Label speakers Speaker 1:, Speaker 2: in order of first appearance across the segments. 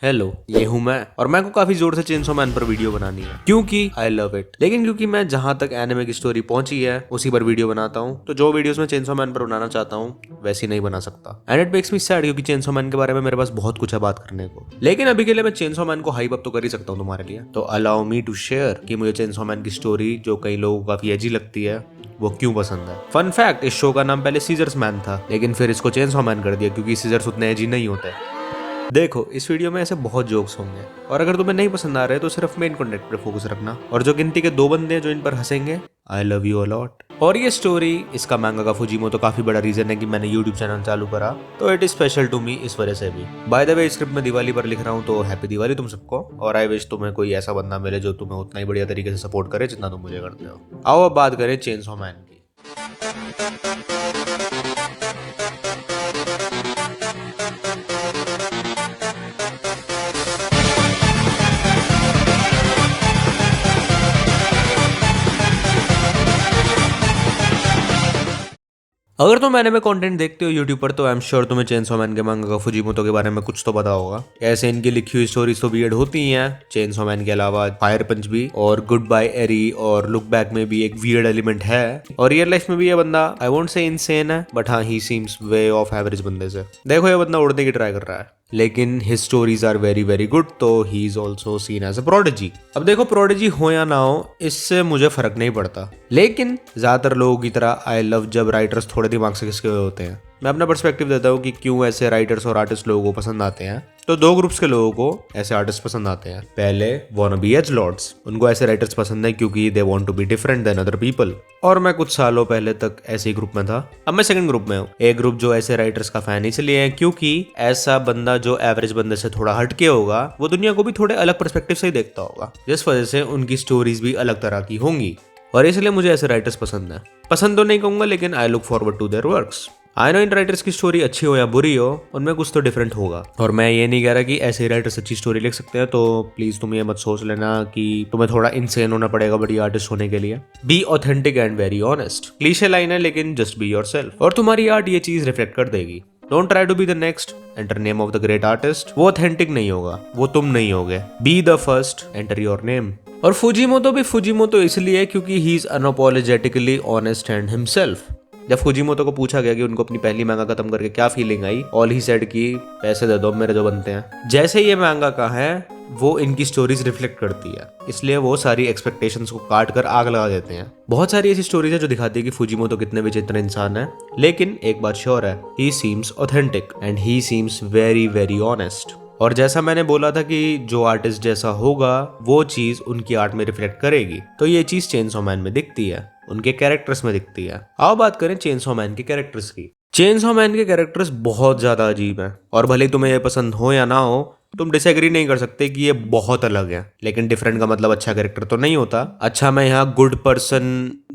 Speaker 1: Hello, ये हूँ मैं और मैं को काफी जोर से चेनसो मैन पर वीडियो बनानी है क्योंकि आई लव इट। लेकिन क्योंकि मैं जहां तक एनिमे की स्टोरी पहुंची है उसी पर वीडियो बनाता हूँ, तो जो वीडियोस मैं चेनसो मैन पर बनाना चाहता हूँ वैसी नहीं बना सकता। And it makes me sad क्योंकि चेनसो मैन के बारे में मेरे पास बहुत कुछ है बात करने को। लेकिन अभी के लिए मैं चेनसो मैन को हाइप अप तो कर ही सकता हूँ तुम्हारे लिए। तो अलाउ मी टू शेयर कि मुझे चेनसो मैन की स्टोरी, जो कई लोगों को काफी एजी लगती है, वो क्यों पसंद है। फन फैक्ट, इस शो का नाम पहले सीजर्स मैन था, लेकिन फिर इसको चेनसो मैन कर दिया क्योंकि सीजर्स उतने एजी नहीं होते। देखो, इस वीडियो में ऐसे बहुत जोक्स होंगे और अगर तुम्हें नहीं पसंद आ रहे तो सिर्फ मेन कंटेंट पर फोकस रखना। और जो गिनती के 2 बंदे हैं जो इन पर हंसेंगे, आई लव यू अलॉट। और ये स्टोरी, इसका मैंगा का फुजीमोतो काफी बड़ा रीजन है कि मैंने यूट्यूब चैनल चालू करा, तो it is special to me इस वजह से भी। बाय द वे, स्क्रिप्ट में दिवाली पर लिख रहा हूँ, तो हैप्पी दिवाली तुम सबको। और आई विश तुम्हें कोई ऐसा बंदा मिले जो तुम्हें उतना ही बढ़िया तरीके से सपोर्ट करे जितना तुम मुझे करते हो। आओ अब बात करें चेनसो मैन की। अगर तुम एनिमे कंटेंट देखते हो यूट्यूब पर, तो आई एम श्योर तुम्हें चेनसो मैन के मांगा का फुजीमोतो के बारे में कुछ तो पता होगा। ऐसे इनकी लिखी हुई स्टोरीज तो वियर्ड होती हैं। चेनसो मैन के अलावा फायर पंच भी, और गुड बाय एरी और लुक बैक में भी एक वियर्ड एलिमेंट है। और रियल लाइफ में भी ये बंदा, आई वोंट से इनसेन है, बट हाँ, ही सीम्स वे ऑफ एवरेज बंदे से। देखो, ये बंदा उड़ने की ट्राई कर रहा है, लेकिन his stories are very very good, तो he is also seen as a prodigy. अब देखो, प्रोडिजी हो या ना हो, इससे मुझे फर्क नहीं पड़ता, लेकिन ज्यादातर लोगों की तरह आई लव जब राइटर्स थोड़े दिमाग से खिसके हुए होते हैं। मैं अपना पर्सपेक्टिव देता हूँ कि क्यों ऐसे राइटर्स और आर्टिस्ट लोगों को पसंद आते हैं। तो 2 ग्रुप्स के लोगों को ऐसे आर्टिस्ट पसंद आते हैं। पहले वानाबी एजलॉर्ड्स, उनको ऐसे राइटर्स पसंद है क्योंकि they want to be different than other people. और मैं कुछ सालों पहले तक ऐसे ही ग्रुप में था। अब मैं सेकंड ग्रुप में हूँ। एक ग्रुप जो ऐसे राइटर्स का फैन इसलिए है क्योंकि ऐसा बंदा जो एवरेज बंदे से थोड़ा हटके होगा, वो दुनिया को भी थोड़े अलग पर्सपेक्टिव से ही देखता होगा, जिस वजह से उनकी स्टोरीज भी अलग तरह की होंगी। और इसलिए मुझे ऐसे राइटर्स पसंद है। पसंद तो नहीं कहूंगा, लेकिन I look forward to their works. I know इन राइटर्स की स्टोरी अच्छी हो या बुरी हो, उनमें कुछ तो डिफरेंट होगा। और मैं ये नहीं कह रहा कि ऐसे राइटर्स अच्छी स्टोरी लिख सकते हैं, तो प्लीज तुम ये मत सोच लेना कि तुम्हें थोड़ा इनसेन होना पड़ेगा बढ़िया आर्टिस्ट होने के लिए। Be authentic and very honest. Cliché line है, लेकिन जस्ट बी योरसेल्फ। और तुम्हारी आर्ट ये चीज रिफ्लेक्ट कर देगी। Don't try to be the next, enter name of the great artist. वो ऑथेंटिक नहीं होगा, वो तुम नहीं होगे। Be the first, enter your name. और फुजीमोतो भी फुजीमोतो इसलिए क्योंकि he is unapologetically honest and himself. जब फुजीमोतो को पूछा गया कि उनको अपनी पहली मैंगा खत्म करके क्या feeling I, all he said कि पैसे दे दो मेरे जो बनते हैं। जैसे ये मैंगा का है, वो इनकी स्टोरीज रिफ्लेक्ट करती है, इसलिए वो सारी एक्सपेक्टेशंस को काट कर आग लगा देते हैं। बहुत सारी ऐसी स्टोरीज है जो दिखाती है कि फुजीमोतो कितने विचित्र इंसान है, लेकिन एक बात श्योर है, ही seems authentic and he seems very very honest. और जैसा मैंने बोला था कि जो आर्टिस्ट जैसा होगा वो चीज उनकी आर्ट में रिफ्लेक्ट करेगी, तो ये चीज चेनसो मैन में दिखती है, उनके कैरेक्टर्स में दिखती है। आओ बात करें चेनसो मैन के कैरेक्टर्स की। चेनसो मैन के कैरेक्टर्स बहुत ज्यादा अजीब हैं, और भले तुम्हें ये पसंद हो या ना हो, तुम डिसएग्री नहीं कर सकते कि ये बहुत अलग है। लेकिन डिफरेंट का मतलब अच्छा कैरेक्टर तो नहीं होता। अच्छा, मैं यहाँ गुड पर्सन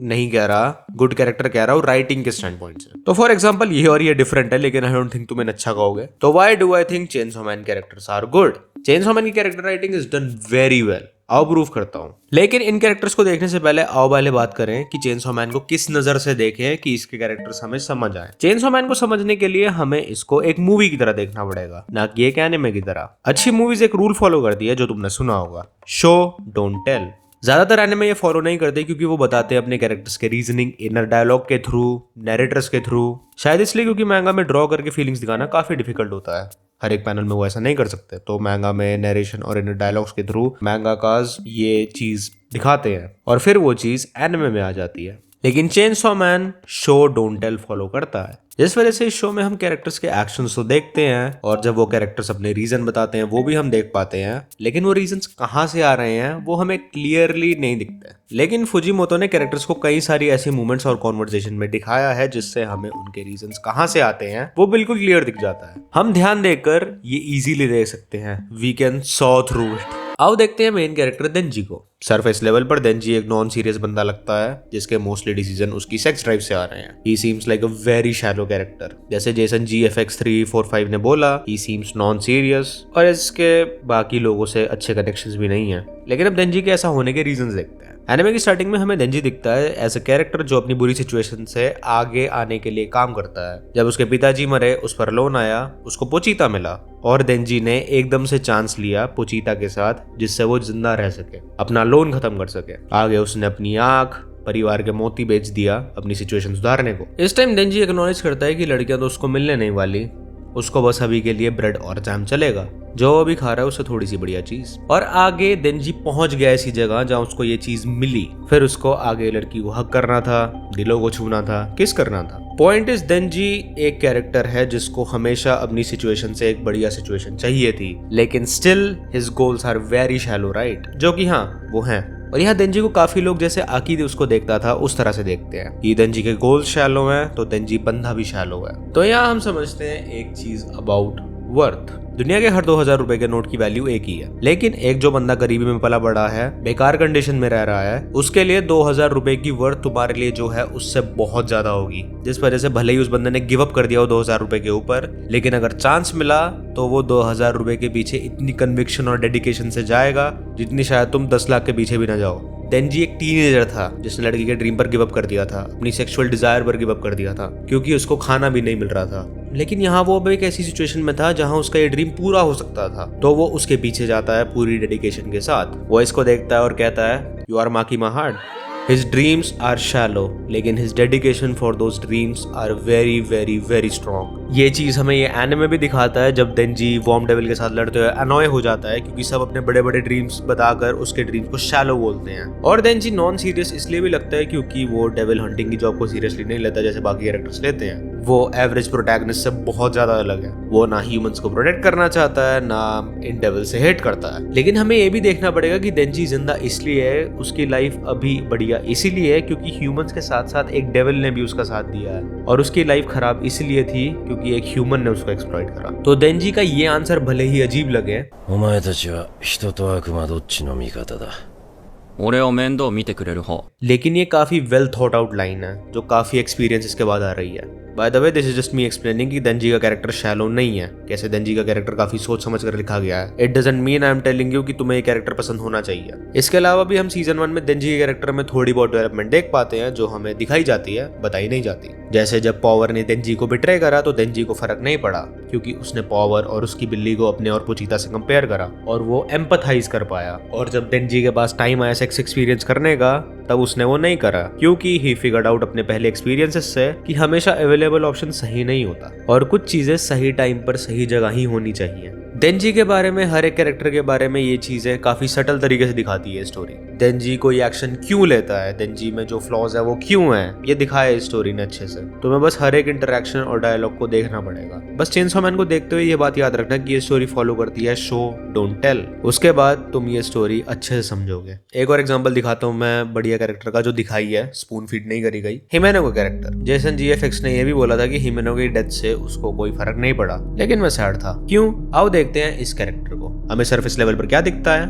Speaker 1: नहीं कह रहा, गुड कैरेक्टर कह रहा हूँ राइटिंग के स्टैंड पॉइंट से। तो फॉर एग्जांपल, ये और ये डिफरेंट है, लेकिन आई डोंट थिंक तुम अच्छा कहोगे। तो why do I think chainsaw man characters are good? Chainsaw man की character writing is done very well. आओ प्रूफ करता हूँ। लेकिन इन कैरेक्टर्स को देखने से पहले आओ पहले बात करें कि चेनसो मैन को किस नजर से देखें कि इसके कैरेक्टर्स हमें समझ आए। चेनसो मैन को समझने के लिए हमें इसको एक मूवी की तरह देखना पड़ेगा, ना कि एक एनिमे की तरह। अच्छी मूवीज एक रूल फॉलो करती है जो तुमने सुना होगा, शो डोंट टेल। ज्यादातर एनिमे ये फॉलो नहीं करते क्योंकि वो बताते हैं अपने कैरेक्टर्स के रीजनिंग इनर डायलॉग के थ्रू, नैरेटर्स के थ्रू। शायद इसलिए क्योंकि मैंगा में ड्रॉ करके फीलिंग्स दिखाना काफी डिफिकल्ट होता है। हर एक पैनल में वो ऐसा नहीं कर सकते, तो मैंगा में नरेशन और इनर डायलॉग्स के थ्रू मैंगाकाज ये चीज दिखाते हैं, और फिर वो चीज एनिमे में आ जाती है। लेकिन Chainsaw Man show don't tell follow करता है, जिस वजह से इस शो में हम कैरेक्टर्स के एक्शंस तो देखते हैं, और जब वो कैरेक्टर्स अपने रीजन बताते हैं वो भी हम देख पाते हैं, लेकिन वो रीजंस कहाँ से आ रहे हैं वो हमें क्लियरली नहीं दिखते। लेकिन फुजीमोतो ने कैरेक्टर्स को कई सारी ऐसी मूवमेंट्स और कॉन्वर्सेशन में दिखाया है जिससे हमें उनके रीजंस कहाँ से आते हैं वो बिल्कुल क्लियर दिख जाता है। हम ध्यान देकर ये इजीली देख सकते हैं। We can saw through it. आओ देखते हैं मेन कैरेक्टर देंजी को। सरफेस लेवल पर देंजी एक नॉन सीरियस बंदा लगता है, जिसके मोस्टली डिसीजन उसकी सेक्स ड्राइव से आ रहे हैं। ही seems like a very shallow character. जैसे जेसन GFX 345 ने बोला, ही सीम्स नॉन सीरियस, और इसके बाकी लोगों से अच्छे कनेक्शंस भी नहीं है। लेकिन अब देंजी के ऐसा होने के रीजंस देखते हैं। एनिमे की स्टार्टिंग में हमें देंजी दिखता है एज अ कैरेक्टर जो अपनी बुरी सिचुएशन से आगे आने के लिए काम करता है। जब उसके पिताजी मरे, उस पर लोन आया, उसको पोचीता मिला और देंजी ने एकदम से चांस लिया पोचीता के साथ जिससे वो जिंदा रह सके, अपना लोन खत्म कर सके। आगे उसने अपनी आंख, परिवार के मोती बेच दिया अपनी सिचुएशन सुधारने को। इस टाइम देंजी एक्नॉलेज करता है कि लड़कियां तो उसको मिलने नहीं वाली, उसको बस अभी के लिए ब्रेड और जैम चलेगा, जो अभी खा रहा है उससे थोड़ी सी बढ़िया चीज। और आगे देंजी पहुंच गया ऐसी जगह जहां उसको ये चीज मिली। फिर उसको आगे लड़की को हक करना था, दिलों को छूना था, किस करना था। पॉइंट इज देंजी एक कैरेक्टर है जिसको हमेशा अपनी सिचुएशन से एक बढ़िया सिचुएशन चाहिए थी, लेकिन still his goals are very shallow, right? जो कि हाँ वो हैं। और यहाँ देंजी को काफी लोग जैसे आकी उसको देखता था उस तरह से देखते हैं कि देंजी के गोल्स शैलो हैं तो देंजी बंदा भी शैलो है। तो यहाँ हम समझते हैं एक चीज अबाउट वर्थ। दुनिया के हर 2000 रुपए के नोट की वैल्यू एक ही है, लेकिन एक जो बंदा गरीबी में पला बड़ा है, बेकार कंडीशन में रह रहा है, उसके लिए 2000 रुपए की वर्थ तुम्हारे लिए जो है उससे बहुत ज्यादा होगी। जिस वजह से भले ही उस बंदे ने गिव अप कर दिया हो 2000 रुपए के ऊपर, लेकिन अगर चांस मिला तो वो 2000 रुपए के पीछे इतनी कन्विक्शन और डेडिकेशन से जाएगा जितनी शायद तुम 10 लाख के पीछे भी ना जाओ। देंजी एक टीनेजर था जिसने लड़की के ड्रीम पर गिव अप कर दिया था, अपनी सेक्सुअल डिजायर पर गिव अप कर दिया था क्योंकि उसको खाना भी नहीं मिल रहा था। लेकिन यहाँ वो अब एक ऐसी सिचुएशन में था जहाँ उसका ये ड्रीम पूरा हो सकता था, तो वो उसके पीछे जाता है पूरी डेडिकेशन के साथ। वो इसको देखता है और कहता है, you are Maki my heart. His dreams are shallow, लेकिन his dedication for those dreams are very very very strong। ये चीज हमें ये एनिमे भी दिखाता है जब देंजी वॉर्म डेविल के साथ लड़ते हुए अनॉय हो जाता है क्योंकि सब अपने बड़े बड़े ड्रीम्स बताकर उसके ड्रीम्स को शैलो बोलते हैं। और देंजी नॉन सीरियस इसलिए भी लगता है क्योंकि वो डेविल हंटिंग की जॉब को सीरियसली नहीं लेता जैसे बाकी कैरेक्टर्स लेते हैं। वो एवरेज प्रोटैगनिस्ट से बहुत ज्यादा अलग है। वो ना ह्यूमंस को प्रोटेक्ट करना चाहता है, ना इन डेविल से हेट करता है। लेकिन हमें ये भी देखना पड़ेगा कि देंजी जिंदा इसलिए है, उसकी लाइफ अभी बढ़िया इसीलिए है क्योंकि ह्यूमंस के साथ साथ एक डेविल ने भी उसका साथ दिया है, और उसकी लाइफ खराब इसलिए थी क्योंकि एक ह्यूमन ने उसको एक्सप्लॉइट करा। तो देंजी का ये आंसर भले ही अजीब लगे,
Speaker 2: お前たちは人と悪魔どっちの味方だ。
Speaker 3: 俺を面倒見てくれる方。
Speaker 1: लेकिन ये काफी वेल थॉट आउट लाइन है जो काफी एक्सपीरियंस इसके बाद आ रही है। By the way this is just me explaining कि देंजी का कैरेक्टर शैलो नहीं है, कैसे देंजी का कैरेक्टर काफी सोच समझ कर लिखा गया है। It doesn't mean I am telling you कि तुम्हें ये कैरेक्टर पसंद होना चाहिए। इसके अलावा भी हम सीजन 1 में देंजी के कैरेक्टर में थोड़ी बहुत डेवलपमेंट देख पाते हैं जो हमें दिखाई जाती है, बताई नहीं जाती। जैसे जब पॉवर ने देंजी को बिट्रे करा तो देंजी को फर्क नहीं पड़ा क्योंकि उसने पॉवर और उसकी बिल्ली को अपने और पोचीता से कंपेयर करा और वो एम्पथाइज कर पाया। और जब देंजी के पास टाइम आया सेक्स एक्सपीरियंस करने का तब उसने वो नहीं करा क्योंकि ही फिगर्ड आउट अपने पहले एक्सपीरियंसेस से कि हमेशा अवेलेबल ऑप्शन सही नहीं होता और कुछ चीजें सही टाइम पर सही जगह ही होनी चाहिए। देंजी के बारे में, हर एक कैरेक्टर के बारे में ये चीजें काफी सटल तरीके से दिखाती है स्टोरी। देंजी कोई एक्शन क्यों लेता है, देंजी में जो फ्लॉज है वो क्यों है, ये दिखाया है स्टोरी ने अच्छे से। तुम्हें बस हर एक इंटरेक्शन और डायलॉग को देखना पड़ेगा। बस चेनसॉ मैन को देखते हुए ये बात याद रखना कि ये स्टोरी फॉलो करती है शो डोंट टेल। उसके बाद तुम ये स्टोरी अच्छे से समझोगे। एक और एग्जांपल दिखाता हूँ मैं बढ़िया कैरेक्टर का जो दिखाई है, स्पून फीड नहीं करी गई, हिमेनो का कैरेक्टर। जेसन जीएफएक्स ने ये भी बोला था कि हिमेनो की डेथ से उसको कोई फर्क नहीं पड़ा, लेकिन मैं सैड था। क्यों? आओ देखते हैं इस कैरेक्टर को। हमें सरफेस लेवल पर क्या दिखता है,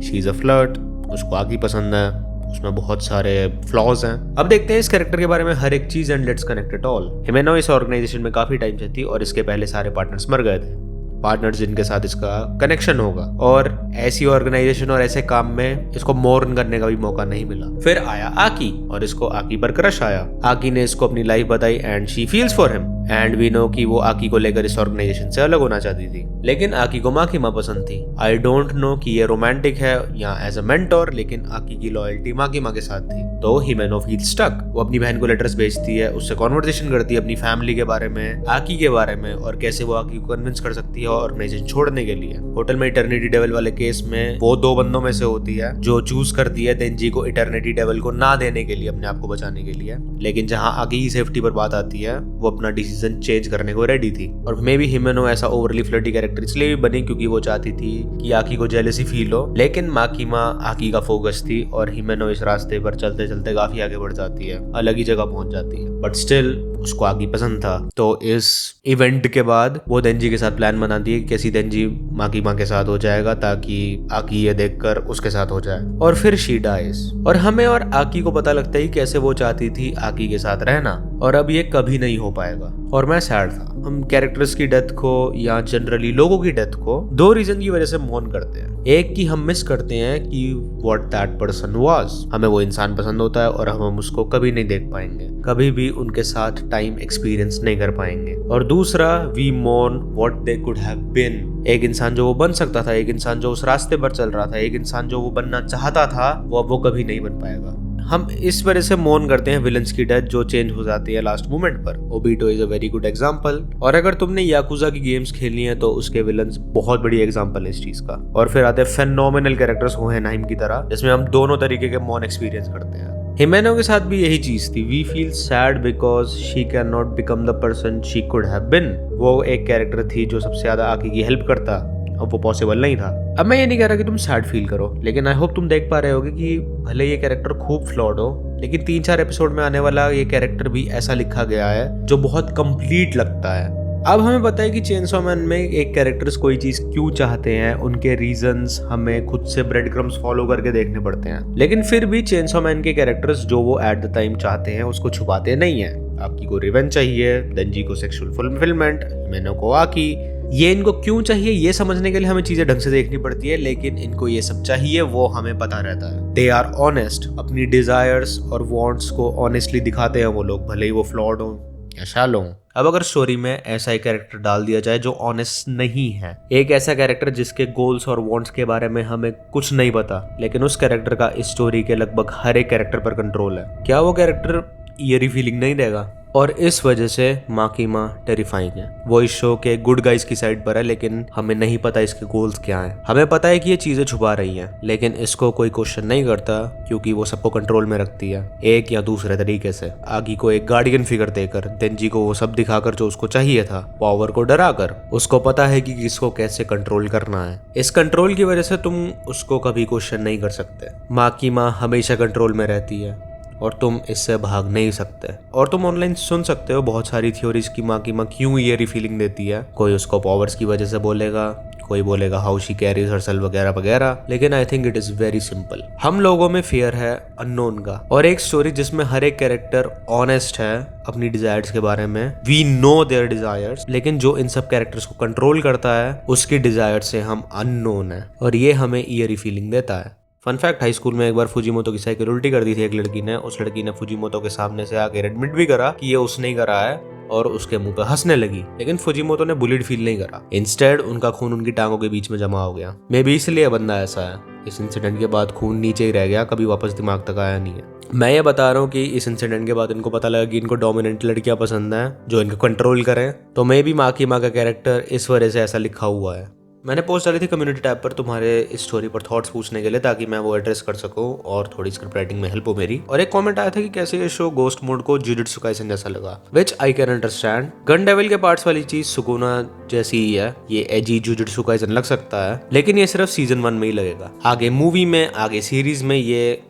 Speaker 1: शी इज अ फ्लर्ट, उसको आगे पसंद है, उसमें बहुत सारे फ्लॉज हैं। अब देखते हैं इस कैरेक्टर के बारे में हर एक चीज and let's connect it all. Himeno इस ऑर्गेनाइजेशन में काफी टाइम से थी और इसके पहले सारे पार्टनर्स मर गए थे, पार्टनर्स जिनके साथ इसका कनेक्शन होगा, और ऐसी ऑर्गेनाइजेशन और ऐसे काम में इसको मोर्न करने का भी मौका नहीं मिला। फिर आया आकी और इसको आकी पर क्रश आया। आकी ने इसको अपनी लाइफ बताई and she feels for him and we know कि वो आकी को लेकर इस ऑर्गेनाइजेशन से अलग होना चाहती थी, लेकिन आकी को माकीमा पसंद थी। आई डोंट नो कि ये रोमांटिक है या एज अ मेंटोर, लेकिन आकी की लॉयल्टी माकीमा के साथ थी। तो हिमेनो फील्स स्टक। वो अपनी बहन को लेटर्स भेजती है, उससे कॉन्वर्सेशन करती है अपनी फैमिली के बारे में, आकी के बारे में, और कैसे वो आकी को कन्विंस कर सकती है ऑर्गेनाइजेशन छोड़ने के लिए। होटल में इटर्निटी डेविल वाले केस में वो दो बंदों में से होती है जो चूज करती है देंजी को इटर्निटी डेविल को ना देने के लिए, अपने आप को बचाने के लिए। लेकिन जहां आकी की सेफ्टी पर बात आती है वो अपना डिसीजन चेंज करने को रेडी थी। और मे बी हिमेनो ऐसा ओवरली फ्लर्टी कैरेक्टर इसलिए भी बनी क्योंकि वो चाहती थी कि आकी को जेलसी फील हो, लेकिन माकीमा आकी का फोकस थी और हिमेनो इस रास्ते पर चलते चलते काफी आगे बढ़ जाती है, अलग ही जगह पहुंच जाती है, बट स्टिल उसको आकी पसंद था। तो इस इवेंट के बाद वो देंजी के साथ प्लान बनाती है कि कैसी देंजी माकीमा के साथ हो जाएगा ताकि आकी ये देखकर उसके साथ हो जाए, और फिर शी डाइज। और हमें और आकी को पता लगता है कैसे वो चाहती थी आकी के साथ रहना और अब ये कभी नहीं हो पाएगा। और मैं सैड था। हम कैरेक्टर्स की डेथ को या जनरली लोगों की डेथ को दो रीजन की वजह से मौन करते हैं। एक कि हम मिस करते हैं कि व्हाट दैट पर्सन वाज, हमें वो इंसान पसंद होता है और हम उसको कभी नहीं देख पाएंगे, कभी भी उनके साथ टाइम एक्सपीरियंस नहीं कर पाएंगे। और दूसरा, we mourn what they could have been, एक इंसान जो वो बन सकता था, एक इंसान जो उस रास्ते पर चल रहा था, एक इंसान जो वो बनना चाहता था, वो अब वो कभी नहीं बन पाएगा। हम इस वजह से मौन करते हैं विलन्स की डेथ जो चेंज हो जाती है लास्ट मोमेंट पर। Obito is a very good example. और अगर तुमने याकुजा की गेम्स खेली हैं तो उसके विलन्स बहुत बड़ी एग्जांपल है इस चीज का। और फिर आते हैं फेनोमेनल कैरेक्टर्स होहेनहाइम की तरह, जिसमें हम दोनों तरीके के मौन एक्सपीरियंस करते हैं। हिमेनो के साथ भी यही चीज थी। We feel sad because she can not become the person she could have been. वो एक कैरेक्टर थी जो सबसे ज्यादा आगे की हेल्प करता, अब वो पॉसिबल नहीं था। अब मैं ये नहीं कह रहा कि तुम सैड फील करो, लेकिन आई होप तुम देख पा रहे होगे कि भले ये कैरेक्टर खूब फ्लॉड हो, लेकिन 3-4 एपिसोड में आने वाला ये कैरेक्टर भी ऐसा लिखा गया है जो बहुत कंप्लीट लगता है। अब हमें पता है कि चेनसॉ मैन में एक कैरेक्टर्स कोई चीज क्यों चाहते हैं, उनके रीजंस हमें खुद से ब्रेड क्रम्स फॉलो करके देखने पड़ते हैं। लेकिन फिर भी चेनसॉ मैन के कैरेक्टर्स जो वो एट द टाइम चाहते हैं उसको छुपाते नहीं है। आपकी को रिवेंज चाहिए, देंजी को सेक्सुअल फुलफिलमेंट, हिमेनो को आकी, ये इनको क्यों चाहिए ये समझने के लिए हमें चीजें ढंग से देखनी पड़ती है, लेकिन इनको ये सब चाहिए वो हमें पता रहता है। दे आर ऑनेस्ट, अपनी डिजायर्स और वांट्स को ऑनेस्टली दिखाते हैं वो लोग, भले ही वो फ्लॉड हो या शैलो हो। अब अगर स्टोरी में ऐसा एक कैरेक्टर डाल दिया जाए जो ऑनेस्ट नहीं है, एक ऐसा कैरेक्टर जिसके गोल्स और वांट्स के बारे में हमें कुछ नहीं पता, लेकिन उस कैरेक्टर का इस स्टोरी के लगभग हर एक कैरेक्टर पर कंट्रोल है, क्या वो कैरेक्टर ईयरी फीलिंग नहीं देगा? और इस वजह से माकीमा टेरिफाइंग है। वो इस शो के गुड गाइज की साइड पर है, लेकिन हमें नहीं पता इसके गोल्स क्या हैं। हमें पता है कि ये चीजें छुपा रही हैं, लेकिन इसको कोई क्वेश्चन नहीं करता क्योंकि वो सबको कंट्रोल में रखती है एक या दूसरे तरीके से। आगी को एक गार्डियन फिगर देकर, देंजी को वो सब दिखाकर जो उसको चाहिए था, पावर को डराकर, उसको पता है कि किसको कैसे कंट्रोल करना है। इस कंट्रोल की वजह से तुम उसको कभी क्वेश्चन नहीं कर सकते। माकीमा हमेशा कंट्रोल में रहती है और तुम इससे भाग नहीं सकते। और तुम ऑनलाइन सुन सकते हो बहुत सारी थ्योरीज की माकीमा क्यों ये फीलिंग देती है। कोई उसको पावर्स की वजह से बोलेगा, कोई बोलेगा हाउ शी कैरीज हरसेल्फ वगैरह वगैरह, लेकिन I think it is very simple. हम लोगों में फियर है अननोन का, और एक स्टोरी जिसमें हर एक कैरेक्टर ऑनेस्ट है अपनी डिजायर्स के बारे में। वी नो देयर डिजायर्स, लेकिन जो इन सब कैरेक्टर्स को कंट्रोल करता है उसकी डिजायर से हम अननोन है, और ये हमें ईयरी फीलिंग देता है। फन फैक्ट, हाई स्कूल में एक बार फुजीमोतो की साइकिल उल्टी कर दी थी एक लड़की ने। उस लड़की ने फुजीमोतो के सामने से आके एडमिट भी करा कि ये उसने ही करा है, और उसके मुंह पे हंसने लगी, लेकिन फुजीमोतो ने बुलिड फील नहीं करा। इंस्टेड उनका खून उनकी टांगों के बीच में जमा हो गया। मे बी इसलिए बंदा ऐसा है। इस इंसिडेंट के बाद खून नीचे ही रह गया, कभी वापस दिमाग तक आया नहीं है। मैं ये बता रहा हूँ कि इस इंसिडेंट के बाद इनको पता लगा कि इनको डोमिनेंट लड़कियां पसंद हैं जो इनको कंट्रोल करें, तो मे बी माकीमा का कैरेक्टर इस वजह से ऐसा लिखा हुआ है। मैंने पोस्ट डाली थी कम्युनिटी टैब पर तुम्हारे इस स्टोरी पर थॉट्स पूछने के लिए, ताकि मैं वो एड्रेस कर सकूं और थोड़ी स्क्रिप्ट राइटिंग में हेल्प हो मेरी। और एक कमेंट आया था कि कैसे ये शो गोस्ट मोड को जुजुत्सु काइसेन जैसा लगा, which I can understand. Gun devil के पार्ट्स वाली चीज सुकुना जैसी ही है, ये एजी जुजुत्सु काइसेन लग सकता है, लेकिन ये सिर्फ सीजन 1 में ही लगेगा। आगे मूवी में, आगे सीरीज में ये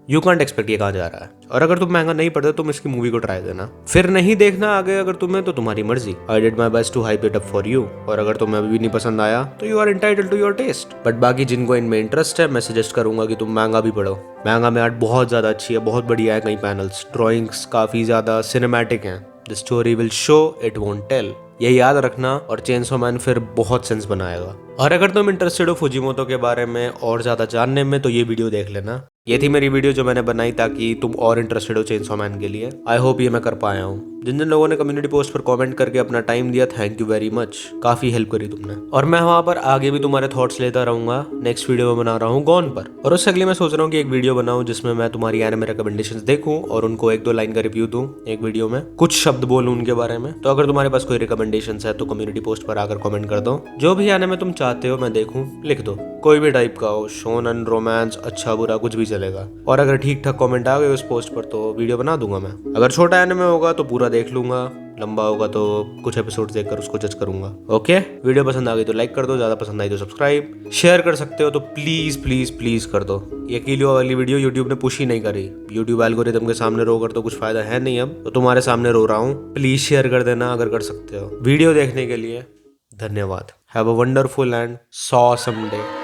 Speaker 1: यू कांट एक्सपेक्ट ये कहाँ जा रहा है। और अगर तुम महंगा नहीं पड़ता तुम इसकी मूवी को ट्राई देना, फिर नहीं देखना आगे अगर तुम्हें, तो तुम्हारी मर्जी। I did my best to hype it up for you, और अगर तुम्हें अभी भी नहीं पसंद आया तो you are entitled to your taste. But बाकी जिनको इनमें इंटरेस्ट है, मैं सजेस्ट करूंगा कि तुम महंगा भी पढ़ो। महंगा में आर्ट बहुत ज्यादा अच्छी है, बहुत बढ़िया है, कई पैनल्स, ड्रॉइंग्स काफी ज्यादा सिनेमैटिक हैं। The story will show, it won't tell. ये याद रखना, और चेनसॉ मैन फिर बहुत सेंस बनाएगा। और अगर तुम इंटरेस्टेड हो फुजीमोतो के बारे में और ज्यादा जानने में, तो ये वीडियो देख लेना। ये थी मेरी वीडियो जो मैंने बनाई ताकि तुम और इंटरेस्टेड हो चेनसॉ मैन के लिए। आई होप ये मैं कर पाया हूँ। जिन जिन लोगों ने कम्युनिटी पोस्ट पर कमेंट करके अपना टाइम दिया, थैंक यू वेरी मच, काफी हेल्प करी तुमने। और मैं वहाँ पर आगे भी तुम्हारे थॉट्स लेता रहूंगा। नेक्स्ट वीडियो में बना रहा हूँ गॉन पर, और उससे अगले मैं सोच रहा हूँ कि एक वीडियो बनाऊँ जिसमें मैं तुम्हारी एनिमे रिकमेंडेशंस देखूँ और उनको 1-2 लाइन का रिव्यू दूँ एक वीडियो में, कुछ शब्द बोलूँ उनके बारे में। तो अगर तुम्हारे पास कोई रिकमेंडेशंस है तो कम्युनिटी पोस्ट पर आकर कमेंट कर दो। जो भी एनिमे तुम चाहते हो मैं देखूँ, लिख दो, कोई भी टाइप का हो, शोनन, रोमांस, अच्छा बुरा, कुछ भी चलेगा। और अगर ठीक ठाक कमेंट आ गए उस पोस्ट पर तो वीडियो बना दूंगा मैं। अगर छोटा एनिमे होगा तो पूरा देख लूंगा, लंबा होगा तो कुछ एपिसोड देखकर उसको जज करूंगा। ओके, वीडियो पसंद आ गई तो लाइक कर दो, ज्यादा पसंद आई तो सब्सक्राइब, शेयर कर सकते हो तो प्लीज प्लीज प्लीज कर दो। ये कीलियो वाली वीडियो यूट्यूब ने पुश ही नहीं करी। यूट्यूब एल्गोरिथम के सामने रो कर तो कुछ फायदा है नहीं, अब तो तुम्हारे सामने रो रहा हूँ। प्लीज शेयर कर देना अगर कर सकते हो। वीडियो देखने के लिए धन्यवाद। Have a wonderful and awesome day.